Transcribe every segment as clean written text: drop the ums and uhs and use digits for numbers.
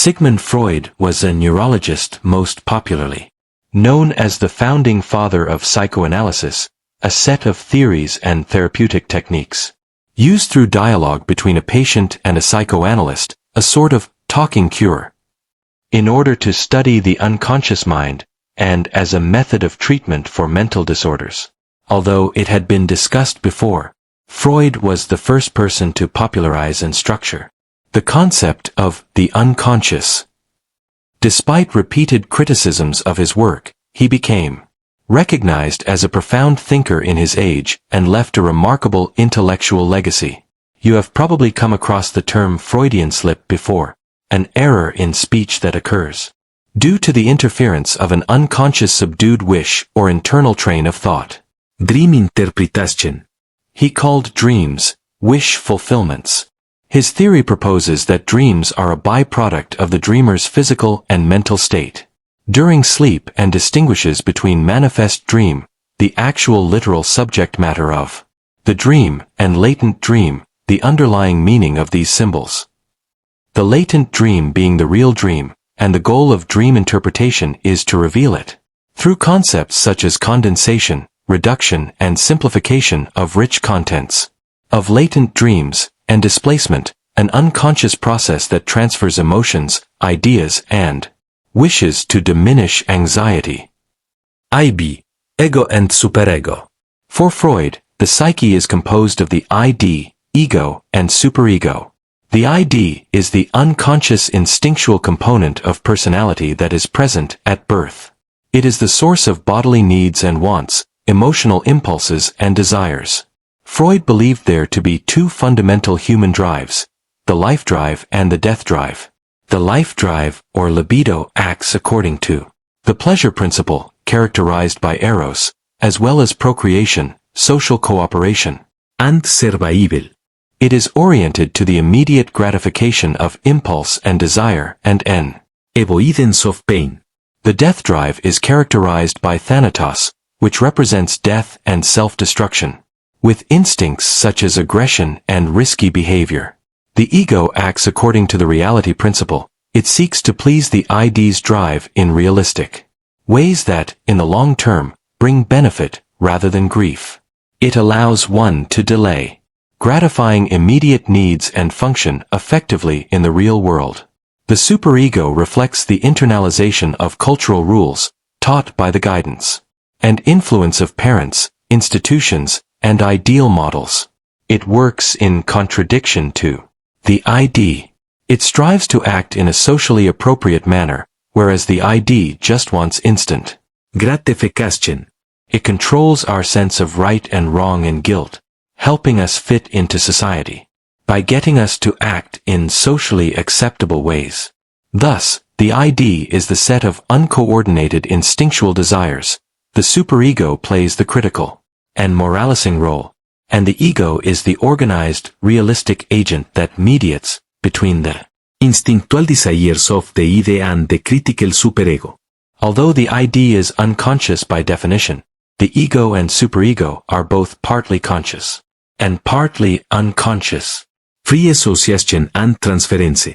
Sigmund Freud was a neurologist most popularly known as the founding father of psychoanalysis, a set of theories and therapeutic techniques used through dialogue between a patient and a psychoanalyst, a sort of talking cure, in order to study the unconscious mind and as a method of treatment for mental disorders. Although it had been discussed before, Freud was the first person to popularize and structure the concept of the unconscious. Despite repeated criticisms of his work, he became recognized as a profound thinker in his age and left a remarkable intellectual legacy. You have probably come across the term Freudian slip before, an error in speech that occurs due to the interference of an unconscious subdued wish or internal train of thought. Dream interpretation. He called dreams wish fulfillments. His theory proposes that dreams are a byproduct of the dreamer's physical and mental state during sleep and distinguishes between manifest dream, the actual literal subject matter of the dream, and latent dream, the underlying meaning of these symbols. The latent dream being the real dream, and the goal of dream interpretation is to reveal it through concepts such as condensation, reduction and simplification of rich contents of latent dreams, and displacement, an unconscious process that transfers emotions, ideas and wishes to diminish anxiety. IB, ego and superego. For Freud, the psyche is composed of the ID, ego, and superego. The ID is the unconscious instinctual component of personality that is present at birth. It is the source of bodily needs and wants, emotional impulses and desires. Freud believed there to be two fundamental human drives, the life drive and the death drive. The life drive, or libido, acts according to the pleasure principle, characterized by eros, as well as procreation, social cooperation, and survival. It is oriented to the immediate gratification of impulse and desire and avoidance of pain. The death drive is characterized by thanatos, which represents death and self-destruction, with instincts such as aggression and risky behavior. The ego acts according to the reality principle. It seeks to please the ID's drive in realistic ways that, in the long term, bring benefit rather than grief. It allows one to delay gratifying immediate needs and function effectively in the real world. The superego reflects the internalization of cultural rules taught by the guidance and influence of parents, institutions, and ideal models. It works in contradiction to the ID. It strives to act in a socially appropriate manner, whereas the ID just wants instant gratification. It controls our sense of right and wrong and guilt, helping us fit into society by getting us to act in socially acceptable ways. Thus, the ID is the set of uncoordinated instinctual desires. The superego plays the critical and moralizing role, and the ego is the organized, realistic agent that mediates between the instinctual desires of the id and the critical superego. Although the ID is unconscious by definition, the ego and superego are both partly conscious and partly unconscious. Free association and transference.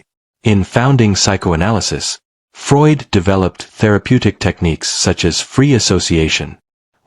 In founding psychoanalysis, Freud developed therapeutic techniques such as free association,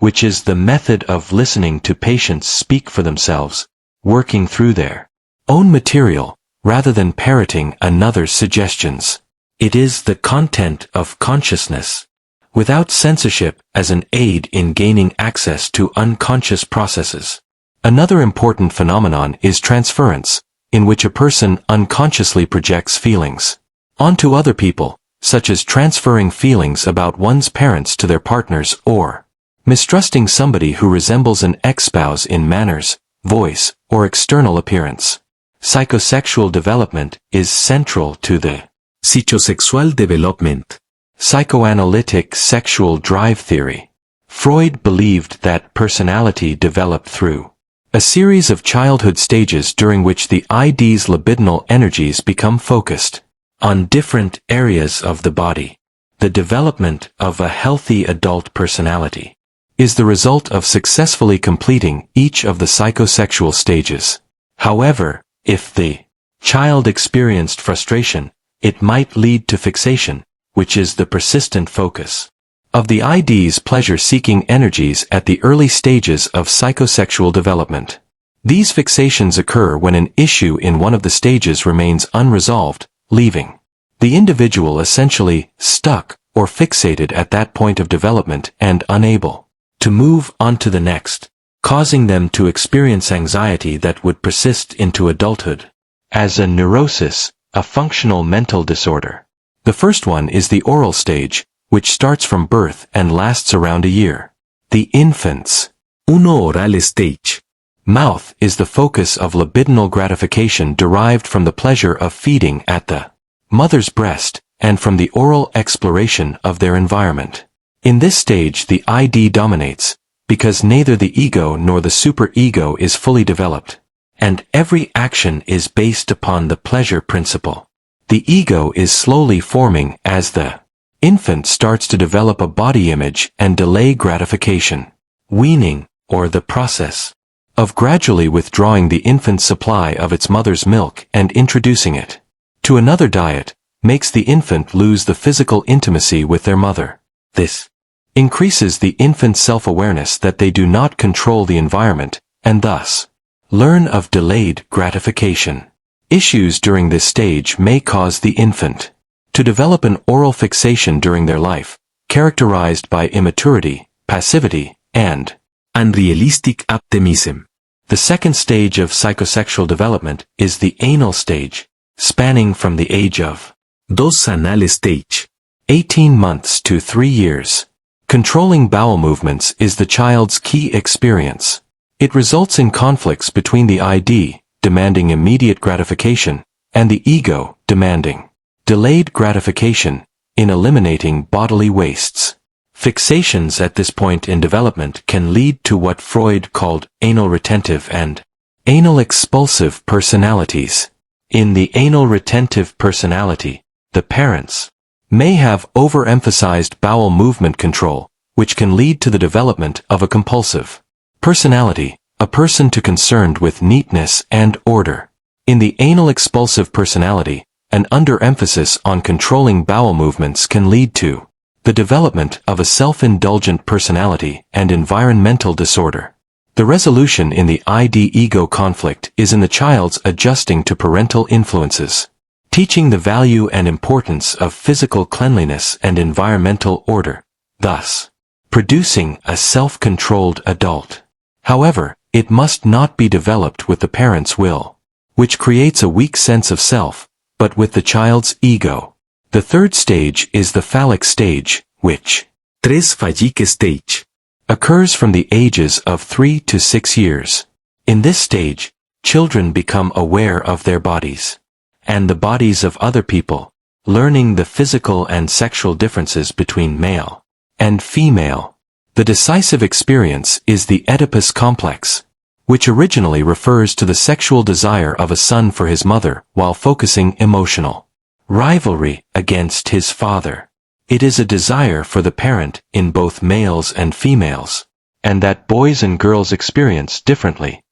which is the method of listening to patients speak for themselves, working through their own material, rather than parroting another's suggestions. It is the content of consciousness, without censorship as an aid in gaining access to unconscious processes. Another important phenomenon is transference, in which a person unconsciously projects feelings onto other people, such as transferring feelings about one's parents to their partners or mistrusting somebody who resembles an ex-spouse in manners, voice, or external appearance. Psychosexual development is central to the psychosexual development. Psychoanalytic sexual drive theory. Freud believed that personality developed through a series of childhood stages during which the ID's libidinal energies become focused on different areas of the body. The development of a healthy adult personality is the result of successfully completing each of the psychosexual stages. However, if the child experienced frustration, it might lead to fixation, which is the persistent focus of the ID's pleasure-seeking energies at the early stages of psychosexual development. These fixations occur when an issue in one of the stages remains unresolved, leaving the individual essentially stuck or fixated at that point of development and unable to move on to the next, causing them to experience anxiety that would persist into adulthood. As a neurosis, a functional mental disorder. The first one is the oral stage, which starts from birth and lasts around a year. The infant's Uno oral stage. mouth is the focus of libidinal gratification derived from the pleasure of feeding at the mother's breast and from the oral exploration of their environment. In this stage the ID dominates, because neither the ego nor the superego is fully developed, and every action is based upon the pleasure principle. The ego is slowly forming as the infant starts to develop a body image and delay gratification. Weaning, or the process of gradually withdrawing the infant's supply of its mother's milk and introducing it to another diet, makes the infant lose the physical intimacy with their mother. This increases the infant's self-awareness that they do not control the environment, and thus learn of delayed gratification. Issues during this stage may cause the infant to develop an oral fixation during their life, characterized by immaturity, passivity, and Unrealistic optimism. the second stage of psychosexual development is the anal stage, spanning from the age of Dos anal stage. 18 months to 3 years. Controlling bowel movements is the child's key experience. It results in conflicts between the ID, demanding immediate gratification, and the ego, demanding delayed gratification, in eliminating bodily wastes. Fixations at this point in development can lead to what Freud called anal retentive and anal expulsive personalities. In the anal retentive personality, the parents may have overemphasized bowel movement control, which can lead to the development of a compulsive personality, a person too concerned with neatness and order. In the anal expulsive personality, an underemphasis on controlling bowel movements can lead to the development of a self-indulgent personality and environmental disorder. The resolution in the ID-ego conflict is in the child's adjusting to parental influences, teaching the value and importance of physical cleanliness and environmental order, thus producing a self-controlled adult. However, it must not be developed with the parent's will, which creates a weak sense of self, but with the child's ego. The third stage is the phallic stage, which Tres phallic stage. occurs from the ages of 3 to 6 years. In this stage, children become aware of their bodies and the bodies of other people, learning the physical and sexual differences between male and female. The decisive experience is the Oedipus complex, which originally refers to the sexual desire of a son for his mother while focusing emotional rivalry against his father. It is a desire for the parent in both males and females, and that boys and girls experience differently.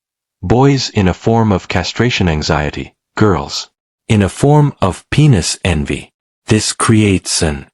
Boys in a form of castration anxiety, girls in a form of penis envy. This creates an